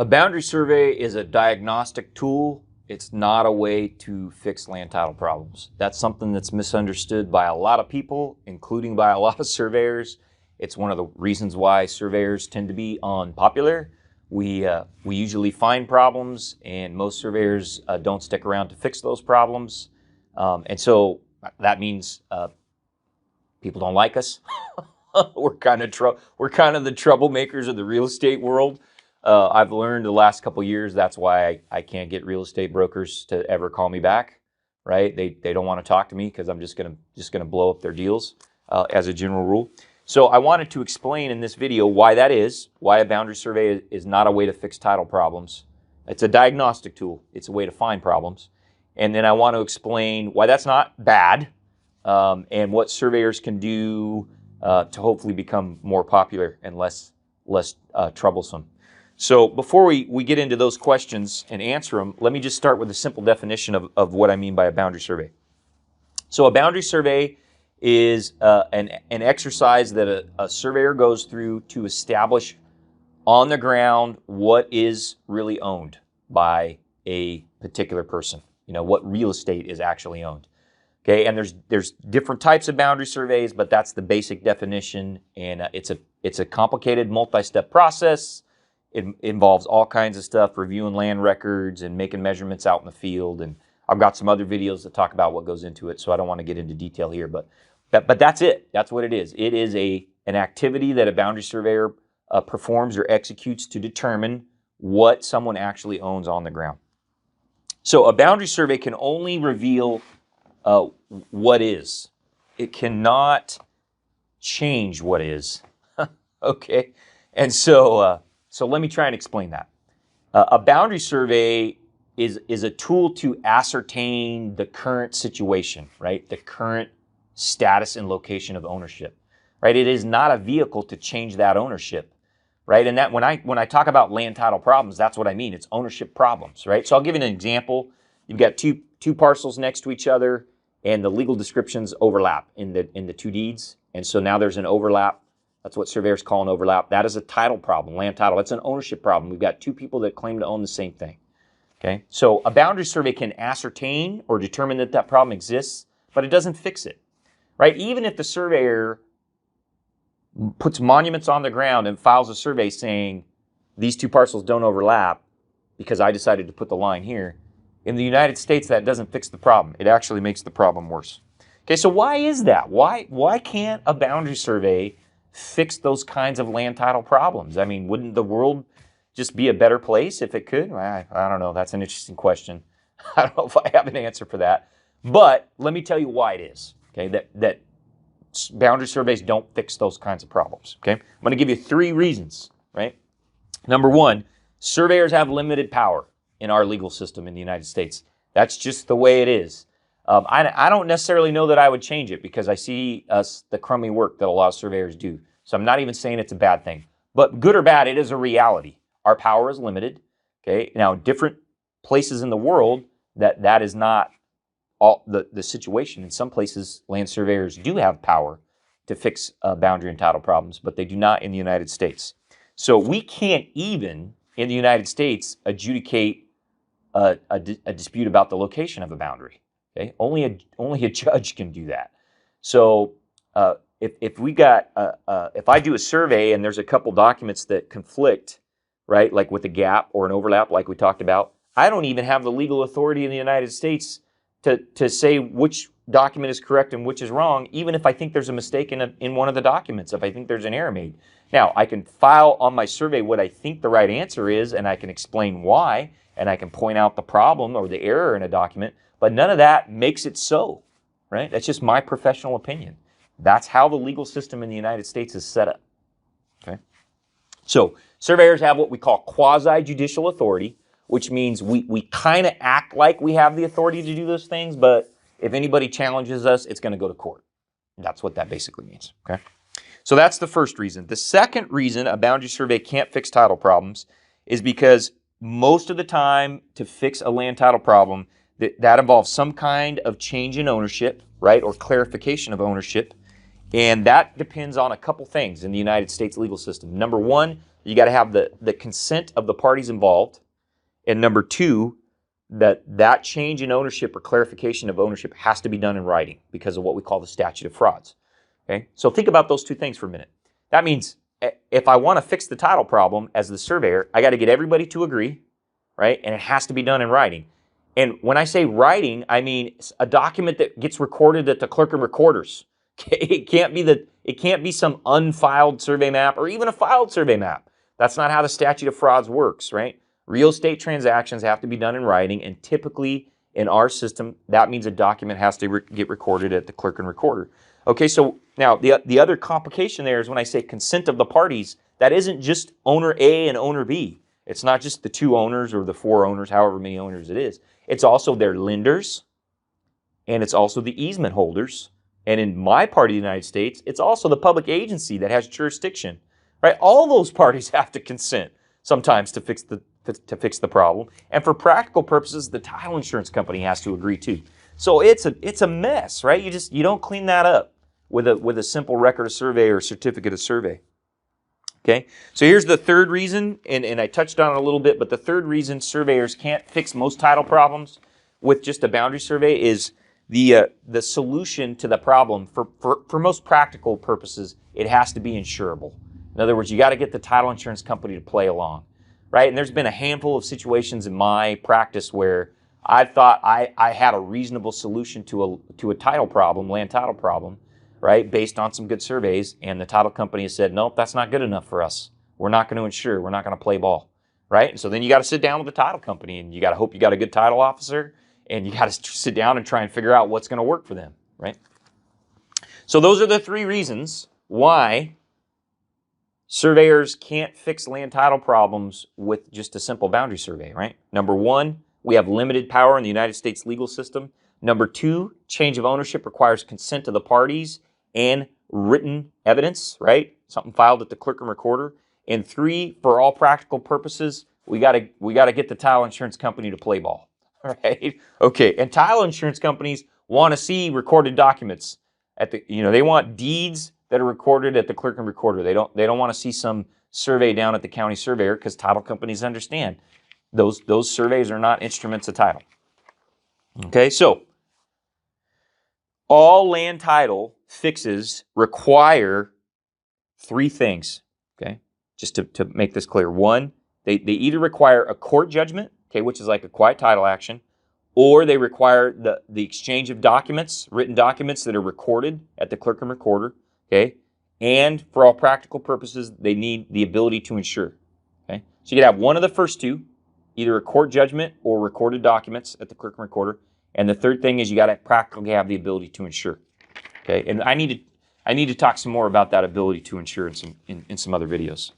A boundary survey is a diagnostic tool. It's not a way to fix land title problems. That's something that's misunderstood by a lot of people, including by a lot of surveyors. It's one of the reasons why surveyors tend to be unpopular. We usually find problems, and most surveyors don't stick around to fix those problems. And so that means people don't like us. We're kind of the troublemakers of the real estate world. I've learned the last couple years that's why I can't get real estate brokers to ever call me back, right? They don't want to talk to me because I'm just gonna blow up their deals as a general rule. So I wanted to explain in this video why that is, why a boundary survey is not a way to fix title problems. It's a diagnostic tool. It's a way to find problems. And then I want to explain why that's not bad and what surveyors can do to hopefully become more popular and less troublesome. So before we get into those questions and answer them, let me just start with a simple definition of what I mean by a boundary survey. So a boundary survey is an exercise that a surveyor goes through to establish on the ground what is really owned by a particular person. You know, what real estate is actually owned. Okay, and there's different types of boundary surveys, but that's the basic definition, and it's a complicated multi-step process. It involves all kinds of stuff, reviewing land records and making measurements out in the field, and I've got some other videos that talk about what goes into it, so I don't want to get into detail here, but that's it. That's what it is. It is an activity that a boundary surveyor performs or executes to determine what someone actually owns on the ground. So a boundary survey can only reveal what is. It cannot change what is. Okay, and so let me try and explain that. A boundary survey is a tool to ascertain the current situation, right? The current status and location of ownership, right? It is not a vehicle to change that ownership, right? And that when I talk about land title problems, that's what I mean. It's ownership problems, right? So I'll give you an example. You've got two parcels next to each other, and the legal descriptions overlap in the two deeds, and so now there's an overlap. That's what surveyors call an overlap. That is a title problem, land title. That's an ownership problem. We've got two people that claim to own the same thing. Okay, so a boundary survey can ascertain or determine that problem exists, but it doesn't fix it, right? Even if the surveyor puts monuments on the ground and files a survey saying these two parcels don't overlap because I decided to put the line here, in the United States that doesn't fix the problem. It actually makes the problem worse. Okay, so why is that? Why can't a boundary survey fix those kinds of land title problems? I mean, wouldn't the world just be a better place if it could? I don't know. That's an interesting question. I don't know if I have an answer for that. But let me tell you why it is, okay, that boundary surveys don't fix those kinds of problems, okay? I'm going to give you 3 reasons, right? Number 1, surveyors have limited power in our legal system in the United States. That's just the way it is. I don't necessarily know that I would change it because I see the crummy work that a lot of surveyors do. So I'm not even saying it's a bad thing. But good or bad, it is a reality. Our power is limited. Okay. Now, different places in the world, that is not all the situation. In some places, land surveyors do have power to fix boundary and title problems, but they do not in the United States. So we can't even, in the United States, adjudicate a dispute about the location of a boundary. Okay, only a judge can do that. So if I do a survey and there's a couple documents that conflict, right, like with a gap or an overlap, like we talked about, I don't even have the legal authority in the United States to say which document is correct and which is wrong, even if I think there's a mistake in one of the documents, if I think there's an error made. Now, I can file on my survey what I think the right answer is, and I can explain why, and I can point out the problem or the error in a document, but none of that makes it so, right? That's just my professional opinion. That's how the legal system in the United States is set up, okay? So surveyors have what we call quasi-judicial authority, which means we kind of act like we have the authority to do those things, but if anybody challenges us, it's going to go to court. That's what that basically means, okay? So that's the first reason. The second reason a boundary survey can't fix title problems is because most of the time to fix a land title problem, that involves some kind of change in ownership, right, or clarification of ownership, And that depends on a couple things in the United States legal system. Number one, you got to have the consent of the parties involved. And number two, that change in ownership or clarification of ownership has to be done in writing because of what we call the statute of frauds. Okay, so think about those two things for a minute. That means if I want to fix the title problem as the surveyor, I got to get everybody to agree, right? And it has to be done in writing. And when I say writing, I mean a document that gets recorded at the clerk and recorders. It can't be some unfiled survey map or even a filed survey map. That's not how the statute of frauds works, right? Real estate transactions have to be done in writing, and typically in our system, that means a document has to get recorded at the clerk and recorder. Okay, so now the other complication there is when I say consent of the parties, that isn't just owner A and owner B. It's not just the two owners or the four owners, however many owners it is. It's also their lenders, and it's also the easement holders. And in my part of the United States, it's also the public agency that has jurisdiction, right? All those parties have to consent sometimes to fix the problem. And for practical purposes, the title insurance company has to agree too. So it's a mess, right? You don't clean that up with a simple record of survey or certificate of survey. Okay, so here's the third reason, and I touched on it a little bit, but the third reason surveyors can't fix most title problems with just a boundary survey is the solution to the problem. For most practical purposes, it has to be insurable. In other words, you got to get the title insurance company to play along, right? And there's been a handful of situations in my practice where I thought I had a reasonable solution to a title problem, land title problem, right, based on some good surveys, and the title company has said, nope, that's not good enough for us. We're not going to insure. We're not going to play ball, right? And so then you got to sit down with the title company, and you got to hope you got a good title officer, and you got to sit down and try and figure out what's going to work for them, right? So those are the three reasons why surveyors can't fix land title problems with just a simple boundary survey, right? Number one, we have limited power in the United States legal system. Number two, change of ownership requires consent of the parties and written evidence, right? Something filed at the clerk and recorder. And three, for all practical purposes, we gotta get the title insurance company to play ball, right? Okay, and title insurance companies want to see recorded documents they want deeds that are recorded at the clerk and recorder. They don't want to see some survey down at the county surveyor, because title companies understand those surveys are not instruments of title. Okay, so all land title fixes require three things, okay? Just to make this clear. One, they either require a court judgment, okay, which is like a quiet title action, or they require the exchange of documents, written documents that are recorded at the clerk and recorder, okay? And for all practical purposes, they need the ability to insure, okay? So you could have one of the first two, either a court judgment or recorded documents at the clerk and recorder. And the third thing is you got to practically have the ability to insure. Okay, and I need to talk some more about that ability to insure in some other videos.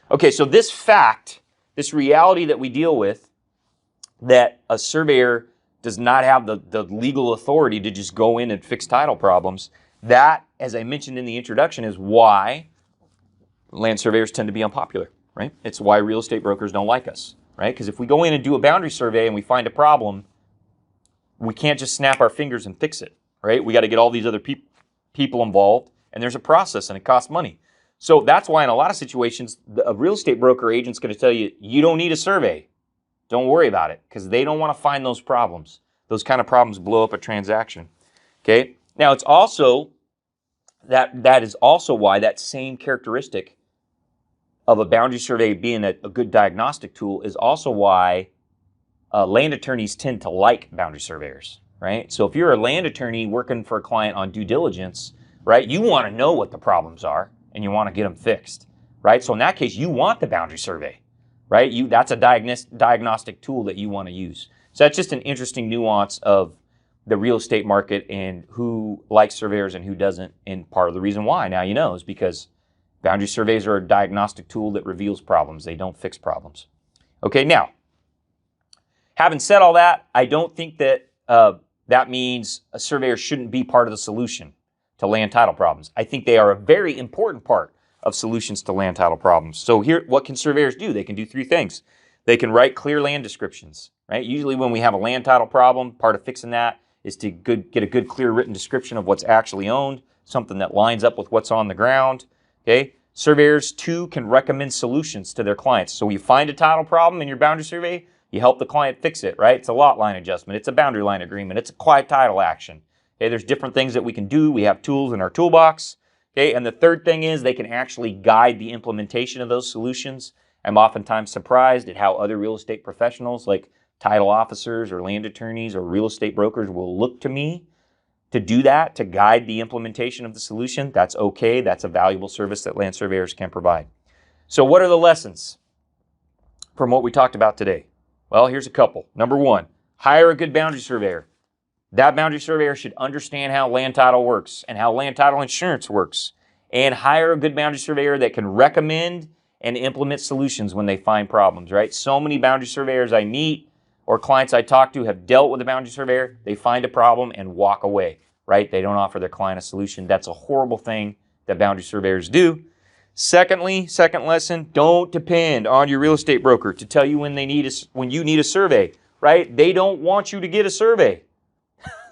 Okay, so this fact, this reality that we deal with, that a surveyor does not have the legal authority to just go in and fix title problems, that, as I mentioned in the introduction, is why land surveyors tend to be unpopular, right? It's why real estate brokers don't like us, right? Because if we go in and do a boundary survey and we find a problem, we can't just snap our fingers and fix it, right? We got to get all these other people involved, and there's a process, and it costs money. So that's why in a lot of situations, a real estate broker agent's going to tell you, you don't need a survey. Don't worry about it, because they don't want to find those problems. Those kind of problems blow up a transaction, okay? Now, it's also, that is also why that same characteristic of a boundary survey being a good diagnostic tool is also why land attorneys tend to like boundary surveyors, right? So if you're a land attorney working for a client on due diligence, right, you want to know what the problems are and you want to get them fixed, right? So in that case, you want the boundary survey, right? That's a diagnostic tool that you want to use. So that's just an interesting nuance of the real estate market and who likes surveyors and who doesn't. And part of the reason why, now you know, is because boundary surveys are a diagnostic tool that reveals problems. They don't fix problems. Okay, now, having said all that, I don't think that that means a surveyor shouldn't be part of the solution to land title problems. I think they are a very important part of solutions to land title problems. So here, what can surveyors do? They can do three things. They can write clear land descriptions, right? Usually when we have a land title problem, part of fixing that is to get a good, clear written description of what's actually owned something that lines up with what's on the ground. Okay. Surveyors, too, can recommend solutions to their clients. So you find a title problem in your boundary survey, you help the client fix it, right? It's a lot line adjustment. It's a boundary line agreement. It's a quiet title action. Okay, there's different things that we can do. We have tools in our toolbox. Okay, and the third thing is they can actually guide the implementation of those solutions. I'm oftentimes surprised at how other real estate professionals like title officers or land attorneys or real estate brokers will look to me to do that, to guide the implementation of the solution. That's okay. That's a valuable service that land surveyors can provide. So what are the lessons from what we talked about today? Well, here's a couple. Number one, hire a good boundary surveyor. That boundary surveyor should understand how land title works and how land title insurance works. And hire a good boundary surveyor that can recommend and implement solutions when they find problems, right? So many boundary surveyors I meet or clients I talk to have dealt with a boundary surveyor. They find a problem and walk away, right? They don't offer their client a solution. That's a horrible thing that boundary surveyors do. Secondly, second lesson, don't depend on your real estate broker to tell you when you need a survey, right? They don't want you to get a survey.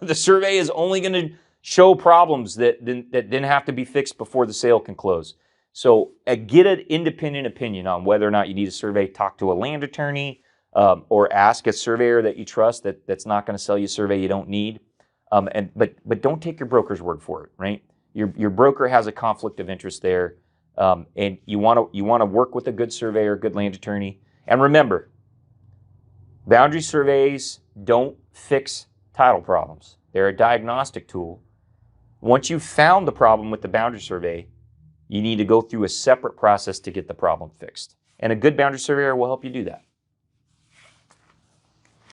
The survey is only going to show problems that then have to be fixed before the sale can close. So get an independent opinion on whether or not you need a survey. Talk to a land attorney or ask a surveyor that you trust that's not going to sell you a survey you don't need. But don't take your broker's word for it, right? Your broker has a conflict of interest there, and you want to work with a good surveyor, good land attorney. And remember, boundary surveys don't fix title problems. They're a diagnostic tool. Once you've found the problem with the boundary survey, you need to go through a separate process to get the problem fixed. And a good boundary surveyor will help you do that.